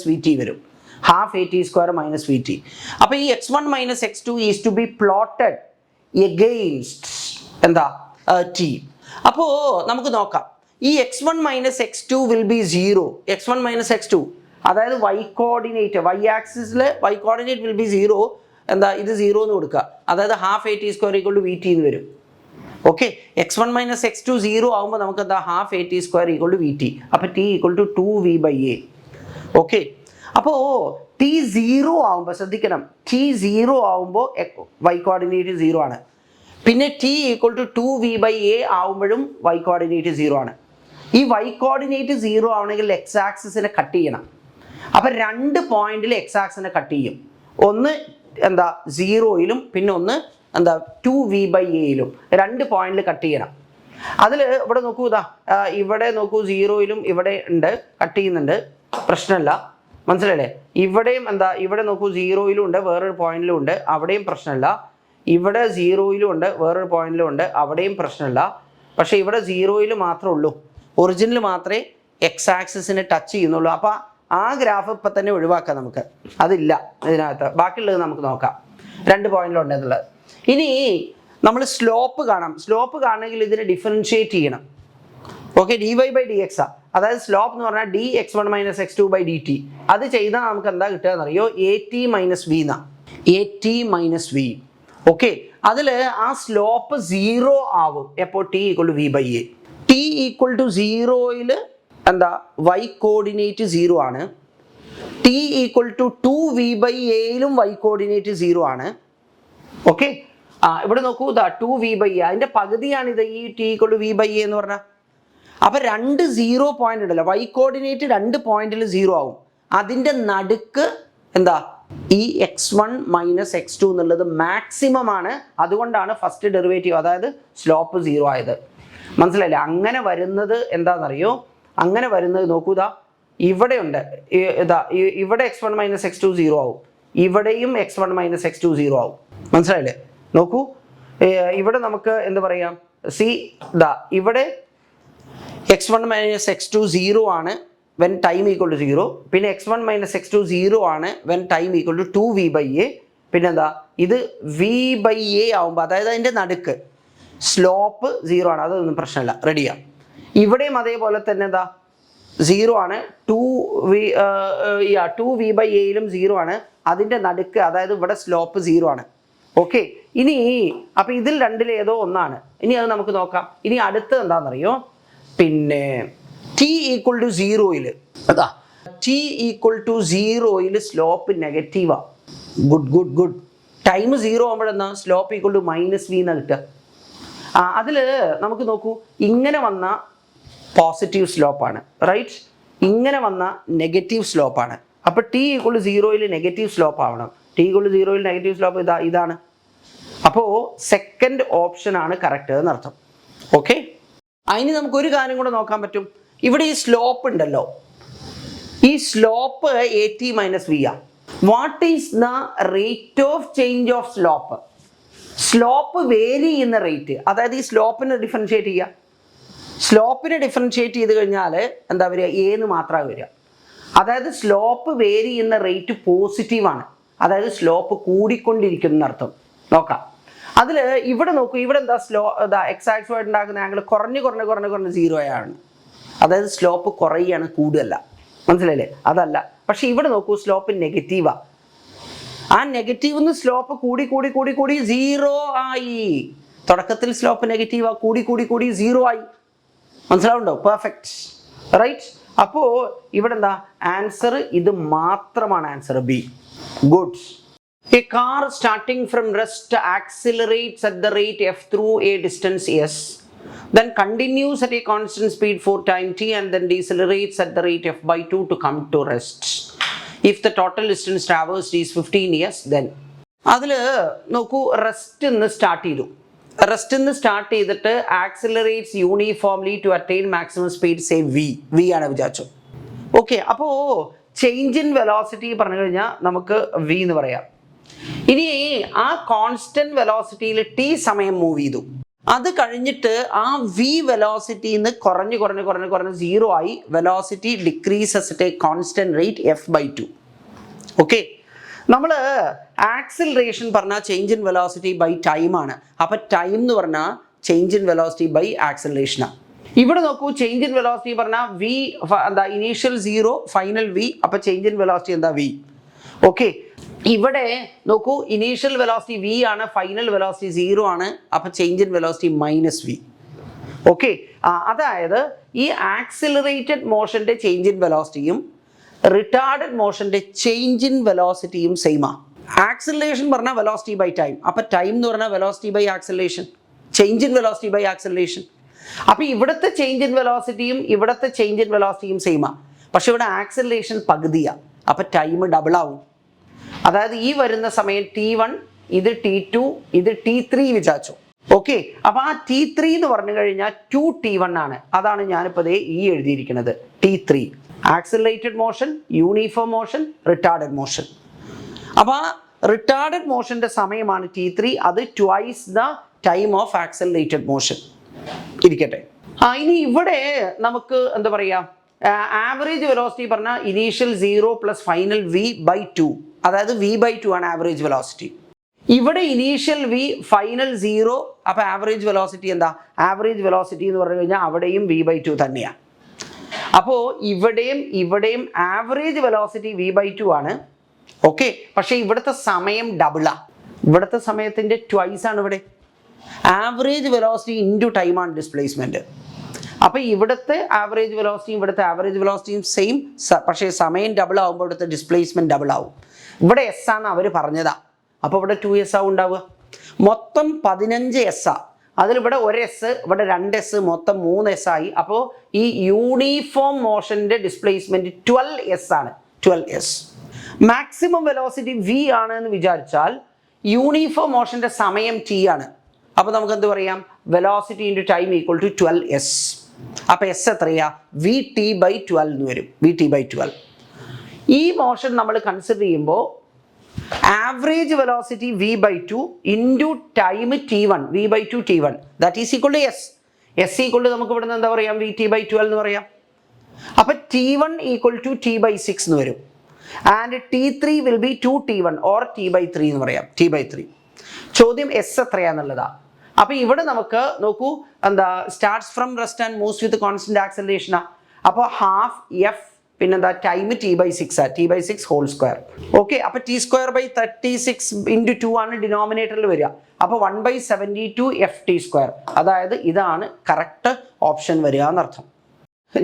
- vt വരും. ½ at² - vt. അപ്പോൾ ഈ x1 minus x2 is to be plotted against എന്താ t. അപ്പോൾ നമുക്ക് നോക്കാം. ഈ x1 minus x2 will be 0. x1 minus x2, അതായത് y കോർഡിനേറ്റ്, y ആക്സിസിൽ y കോർഡിനേറ്റ് will be 0. എന്താ ഇത് 0 എന്ന് കൊടുക്കുക, അതായത് ½ at² = vt എന്ന് വരും. ഓക്കെ, x1 minus x2 0 ആകുമ്പോൾ നമുക്ക് എന്താ ½ at² = vt. അപ്പോൾ t = 2v/a. ഓക്കെ, അപ്പോൾ t 0 ആകുമ്പോൾ ശ്രദ്ധിക്കണം, t 0 ആകുമ്പോൾ y കോർഡിനേറ്റ് 0 ആണ്. പിന്നെ t = 2v/a ആകുമ്പോഴും y കോർഡിനേറ്റ് 0 ആണ്. ഈ y കോർഡിനേറ്റ് 0 ആവണമെങ്കിൽ x ആക്സിസിനെ കട്ട് ചെയ്യണം. അപ്പം 2 പോയിന്റിൽ x ആക്സിനെ കട്ട് ചെയ്യും. ഒന്ന് എന്താ 0-യിലും പിന്നെ ഒന്ന് എന്താ 2v/a-യിലും 2 പോയിന്റിൽ കട്ട് ചെയ്യണം. അതിൽ ഇവിടെ നോക്കൂ, ഇവിടെ നോക്കൂ, 0-യിലും ഇവിടെ ഉണ്ട്, കട്ട് ചെയ്യുന്നുണ്ട്, പ്രശ്നമില്ല. മനസ്സിലല്ലേ? ഇവിടെയും എന്താ, ഇവിടെ നോക്കൂ, 0-യിലും ഉണ്ട്, വേറൊരു പോയിന്റിലും ഉണ്ട്, അവിടെയും പ്രശ്നമില്ല. ഇവിടെ 0-യിലും ഉണ്ട്, വേറൊരു പോയിന്റിലും ഉണ്ട്, അവിടെയും പ്രശ്നമില്ല. പക്ഷേ ഇവിടെ 0-യിൽ മാത്രമേ ഉള്ളൂ, ഒറിജിനിൽ മാത്രമേ എക്സ് ആക്സിസിനെ ടച്ച് ചെയ്യുന്നുള്ളൂ. അപ്പോൾ ആ ഗ്രാഫ് ഇപ്പം തന്നെ ഒഴിവാക്കാം, നമുക്ക് അതില്ല ഇതിനകത്ത്. ബാക്കിയുള്ളത് നമുക്ക് നോക്കാം, 2 പോയിന്റിലുണ്ട് എന്നുള്ളത്. ഇനി നമ്മൾ സ്ലോപ്പ് കാണാം. സ്ലോപ്പ് കാണണമെങ്കിൽ ഇതിനെ ഡിഫറൻഷിയേറ്റ് ചെയ്യണം. ഓക്കെ, dy/dx, അതായത് സ്ലോപ്പ് എന്ന് പറഞ്ഞാൽ dx1 minus x2/dt. അത് ചെയ്താൽ നമുക്ക് എന്താ കിട്ടുക എന്നറിയോ? at - v എന്നാ, at - v. ഓക്കെ, അതിൽ ആ സ്ലോപ്പ് 0 ആവും എപ്പോൾ t = v/a. t = 0-യിൽ എന്താ y കോർഡിനേറ്റ് 0 ആണ്. t = 2v/a-യിലും y കോർഡിനേറ്റ് 0 ആണ്. ഓക്കെ, ഇവിടെ നോക്കൂ, 2v/a, അതിൻ്റെ പകുതിയാണിത് ഈ t = v/a എന്ന് പറഞ്ഞാൽ. അപ്പോൾ 2 0 പോയിന്റ് ഉണ്ടല്ലോ, y കോർഡിനേറ്റ് 2 പോയിന്റിൽ 0 ആവും. അതിൻ്റെ നടുക്ക് എന്താ ഈ x1 മൈനസ് x2 എന്നുള്ളത് മാക്സിമം ആണ്. അതുകൊണ്ടാണ് ഫസ്റ്റ് ഡെറിവേറ്റീവ്, അതായത് സ്ലോപ്പ് 0 ആയത്. മനസ്സിലായില്ലേ? അങ്ങനെ വരുന്നത് എന്താണെന്നറിയോ? അങ്ങനെ വരുന്നത് നോക്കൂ, ഇവിടെ ഉണ്ട്, ഇവിടെ x1 മൈനസ് x2 0 ആവും, ഇവിടെയും x1 മൈനസ് x2 0 ആവും. മനസ്സിലായില്ലേ? നോക്കൂ, ഇവിടെ നമുക്ക് എന്ത് പറയാം? ഇവിടെ x1 മൈനസ് x2 0 ആണ് when time equal to 0. പിന്നെ x1 മൈനസ് x2 0 ആണ് when time equal to 2v/a. പിന്നെന്താ, ഇത് v/a ആവുമ്പോൾ, അതായത് അതിൻ്റെ നടുക്ക് സ്ലോപ്പ് 0 ആണ്, അതൊന്നും പ്രശ്നമില്ല, റെഡിയാണ്. ഇവിടെയും അതേപോലെ തന്നെ എന്താ 0 ആണ്, 2v/a-യിലും 0 ആണ്, അതിൻ്റെ നടുക്ക്, അതായത് ഇവിടെ സ്ലോപ്പ് 0 ആണ്. ഓക്കെ, ഇനി അപ്പം ഇതിൽ രണ്ടിൽ ഏതോ ഒന്നാണ്. ഇനി അത് നമുക്ക് നോക്കാം. ഇനി അടുത്തത് എന്താണെന്നറിയോ? പിന്നെ t = 0-യിൽ അതാ t = 0-യിൽ സ്ലോപ്പ് നെഗറ്റീവാണ്. ഗുഡ്. ടൈം 0 ആകുമ്പോഴെന്നാ സ്ലോപ്പ് = -v എന്നാണ് കിട്ടുക. അതിൽ നമുക്ക് നോക്കൂ, ഇങ്ങനെ വന്ന പോസിറ്റീവ് സ്ലോപ്പാണ്, റൈറ്റ്? ഇങ്ങനെ വന്ന നെഗറ്റീവ് സ്ലോപ്പാണ്. അപ്പോൾ t = 0-യിൽ നെഗറ്റീവ് സ്ലോപ്പ് ആവണം. t = 0-യിൽ നെഗറ്റീവ് സ്ലോപ്പ് ഇതാണ്. അപ്പോൾ സെക്കൻഡ് ഓപ്ഷനാണ് കറക്റ്റ് എന്നർത്ഥം. ഓക്കെ, അതിന് നമുക്കൊരു കാര്യം കൂടെ നോക്കാൻ പറ്റും. ഇവിടെ ഈ സ്ലോപ്പ് ഉണ്ടല്ലോ, ഈ slope A T minus V ആ. What is the rate of change of slope? Slope vary ചെയ്യുന്ന റേറ്റ്, അതായത് ഈ സ്ലോപ്പിനെ ഡിഫറൻഷിയേറ്റ് ചെയ്യുക. സ്ലോപ്പിനെ ഡിഫറൻഷിയേറ്റ് ചെയ്ത് കഴിഞ്ഞാൽ എന്താ വരിക? എന്ന് മാത്രമാണ് വരിക. അതായത് സ്ലോപ്പ് വേരി ചെയ്യുന്ന റേറ്റ് പോസിറ്റീവാണ്, അതായത് സ്ലോപ്പ് കൂടിക്കൊണ്ടിരിക്കുന്ന അർത്ഥം. നോക്കാം, അതിൽ ഇവിടെ നോക്കൂ, ഇവിടെ എന്താ എക്സ് ആക്സുമായിട്ട് ഉണ്ടാക്കുന്ന ആംഗിൾ കുറഞ്ഞ് 0 ആണ്. അതായത് സ്ലോപ്പ് കുറയാണ്, കൂടുതലല്ല. മനസ്സിലായില്ലേ? അതല്ല. പക്ഷെ ഇവിടെ നോക്കൂ, സ്ലോപ്പ് നെഗറ്റീവാണ്. ആ നെഗറ്റീവ് സ്ലോപ്പ് കൂടി 0 ആയി. തുടക്കത്തിൽ സ്ലോപ്പ് നെഗറ്റീവാ, കൂടി 0 ആയി. മനസ്സിലാവുണ്ടോ? Perfect, right. അപ്പോൾ ഇവിടെ എന്താ ആൻസർ? ഇത് മാത്രമാണ് answer, B. Good. A car starting from rest accelerates at the rate f through a distance s, then continues at a constant speed for time t, and then decelerates at the rate f by 2 to come to rest. If the total distance traversed is 15 s, then അതിൽ നോക്കൂ, rest start ചെയ്തു. Rest start ചെയ്തിട്ട് accelerates uniformly to attain maximum speed, say v ആണ് വിചാരിച്ചു. Okay, അപ്പോൾ change in velocity പറഞ്ഞു കഴിഞ്ഞാൽ നമുക്ക് വി എന്ന് പറയാം. ഇനി ആ കോൺസ്റ്റന്റ് വെലോസിറ്റിയിൽ ടി സമയം മൂവ് ചെയ്തു. അത് കഴിഞ്ഞിട്ട് ആ വി വെലോസിറ്റിന്ന് കുറഞ്ഞ് 0 ആയി. Velocity decreases at a constant rate f/2. Okay, നമ്മൾ ആക്സിലറേഷൻ പറഞ്ഞാൽ change in velocity by time ആണ്. അപ്പം ടൈം എന്ന് പറഞ്ഞാൽ ചേഞ്ച് ഇൻ വെലോസിറ്റി ബൈ ആക്സിലറേഷനാണ്. ഇവിടെ നോക്കൂ, ചേഞ്ച് ഇൻ വെലോസിറ്റി പറഞ്ഞാൽ വി എന്താ? Initial 0, final v. അപ്പം ചേഞ്ച് ഇൻ വെലോസിറ്റി എന്താ? വി. ഓക്കെ, ഇവിടെ നോക്കൂ, ഇനീഷ്യൽ വെലോസിറ്റി വി ആണ്, ഫൈനൽ വെലോസിറ്റി 0 ആണ്. അപ്പം change in velocity minus V. Okay, അതായത് ഈ ആക്സിലറേറ്റഡ് മോഷന്റെ ചേഞ്ച് ഇൻ വെലോസിറ്റിയും റിട്ടാർഡഡ് മോഷന്റെ ചേഞ്ച് ഇൻ വെലോസിറ്റിയും സെയിമാണ്. ആക്സിലറേഷൻ പറഞ്ഞാൽ വെലോസിറ്റി ബൈ ടൈം. അപ്പം ടൈം എന്ന് പറഞ്ഞാൽ velocity by acceleration, change in velocity by acceleration. അപ്പം ഇവിടുത്തെ ചേഞ്ച് ഇൻ വെലോസിറ്റിയും ഇവിടുത്തെ ചേഞ്ച് ഇൻ വെലോസിറ്റിയും സെയിമാണ്. പക്ഷെ ഇവിടെ ആക്സിലറേഷൻ പകുതിയാണ്. അപ്പം ടൈം ഡബിൾ ആവും. അതായത് ഈ വരുന്ന സമയം T1, ഇത് T2, ഇത് T3 വിചാരിച്ചു. ഓക്കെ, അപ്പോൾ ആ T3 എന്ന് പറഞ്ഞു കഴിഞ്ഞാൽ 2T1 ആണ്. അതാണ് ഞാനിപ്പോൾ ഈ എഴുതിയിരിക്കുന്നത്, T3. Accelerated motion, uniform motion, retarded motion. അപ്പോൾ ആ റിട്ടാർഡഡ് മോഷന്റെ സമയമാണ് T3. അത് twice the time of accelerated motion. ഇരിക്കട്ടെ. ഇനി ഇവിടെ നമുക്ക് എന്താ പറയുക, ആവറേജ് വെലോസിറ്റി പറഞ്ഞാൽ ഇനീഷ്യൽ 0 പ്ലസ് ഫൈനൽ v/2. അതായത് v/2 ആണ് ആവറേജ് വെലോസിറ്റി. ഇവിടെ ഇനീഷ്യൽ v, ഫൈനൽ 0. അപ്പോൾ ആവറേജ് വെലോസിറ്റി എന്താ? ആവറേജ് വെലോസിറ്റി എന്ന് പറഞ്ഞു കഴിഞ്ഞാൽ അവിടെയും v/2 തന്നെയാണ്. അപ്പോൾ ഇവിടെയും ആവറേജ് വെലോസിറ്റി v/2 ആണ്. ഓക്കെ, പക്ഷേ ഇവിടുത്തെ സമയം ഡബിളാണ്. ഇവിടുത്തെ സമയത്തിൻ്റെ ട്വൈസ് ആണ് ഇവിടെ. ആവറേജ് വെലോസിറ്റി ഇൻറ്റു ടൈമാണ് ഡിസ്പ്ലേസ്മെൻറ്റ്. അപ്പോൾ ഇവിടുത്തെ ആവറേജ് വെലോസിറ്റിയും ഇവിടുത്തെ ആവറേജ് വെലോസിറ്റിയും സെയിം, പക്ഷേ സമയം ഡബിൾ ആകുമ്പോൾ ഇവിടുത്തെ ഡിസ്പ്ലേസ്മെൻറ്റ് ഡബിൾ ആവും. ഇവിടെ എസ് ആണ് അവർ പറഞ്ഞതാ. അപ്പോൾ ഇവിടെ 2s ആവും ഉണ്ടാവുക. മൊത്തം 15s ആ. അതിലിവിടെ 1s, ഇവിടെ 2s, മൊത്തം 3s ആയി. അപ്പോൾ ഈ യൂണിഫോം മോഷൻ്റെ ഡിസ്പ്ലേസ്മെൻറ്റ് 12s ആണ്. 12s. മാക്സിമം വെലോസിറ്റി v ആണ് എന്ന് വിചാരിച്ചാൽ യൂണിഫോം മോഷൻ്റെ സമയം t ആണ്. അപ്പോൾ നമുക്ക് എന്ത് പറയാം? Velocity into time equal to 12s. അപ്പോൾ എസ് എത്രയാ? vt/12 എന്ന് വരും. vt/12. ഈ മോഷൻ നമ്മൾ കൺസിഡർ ചെയ്യുമ്പോൾ average velocity v/2 into time t1, v/2 t1, that is equal to s. s equal to നമുക്ക് ഇവിടെ നിന്ന് എന്താ പറയാം? vt/12 എന്ന് പറയാം. അപ്പം t1 ഈക്വൽ ടു t/6 എന്ന് വരും. And t3 will be 2t1 or t/3 എന്ന് പറയാം. t/3. ചോദ്യം s എത്രയാന്നുള്ളതാ. അപ്പോൾ ഇവിടെ നമുക്ക് നോക്കൂ, എന്താ? Starts from rest and moves with constant ആക്സലറേഷനാ. അപ്പോൾ ഹാഫ് എഫ്, പിന്നെന്താ? ടൈം t/6 ആ. t/6 whole square. ഓക്കെ, അപ്പോൾ t²/36 ഇൻറ്റു 2 ആണ് ഡിനോമിനേറ്ററിൽ വരിക. അപ്പോൾ 1/72 ft². അതായത് ഇതാണ് കറക്റ്റ് ഓപ്ഷൻ വരിക എന്നർത്ഥം.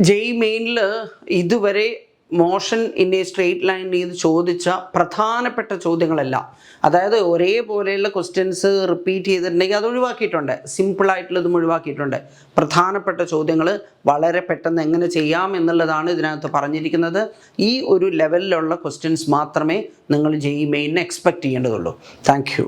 ജെഇ മെയിനിൽ ഇതുവരെ motion in A straight line ഇത് ചോദിച്ച പ്രധാനപ്പെട്ട ചോദ്യങ്ങളെല്ലാം, അതായത് ഒരേപോലെയുള്ള ക്വസ്റ്റ്യൻസ് റിപ്പീറ്റ് ചെയ്തിട്ടുണ്ടെങ്കിൽ അത് ഒഴിവാക്കിയിട്ടുണ്ട്. സിമ്പിളായിട്ടുള്ളതും ഒഴിവാക്കിയിട്ടുണ്ട്. പ്രധാനപ്പെട്ട ചോദ്യങ്ങൾ വളരെ പെട്ടെന്ന് എങ്ങനെ ചെയ്യാം എന്നുള്ളതാണ് ഇതിനകത്ത് പറഞ്ഞിരിക്കുന്നത്. ഈ ഒരു ലെവലിലുള്ള ക്വസ്റ്റ്യൻസ് മാത്രമേ നിങ്ങൾ ജെഇ മെയിനിന് എക്സ്പെക്റ്റ് ചെയ്യേണ്ടതുള്ളൂ. Thank U.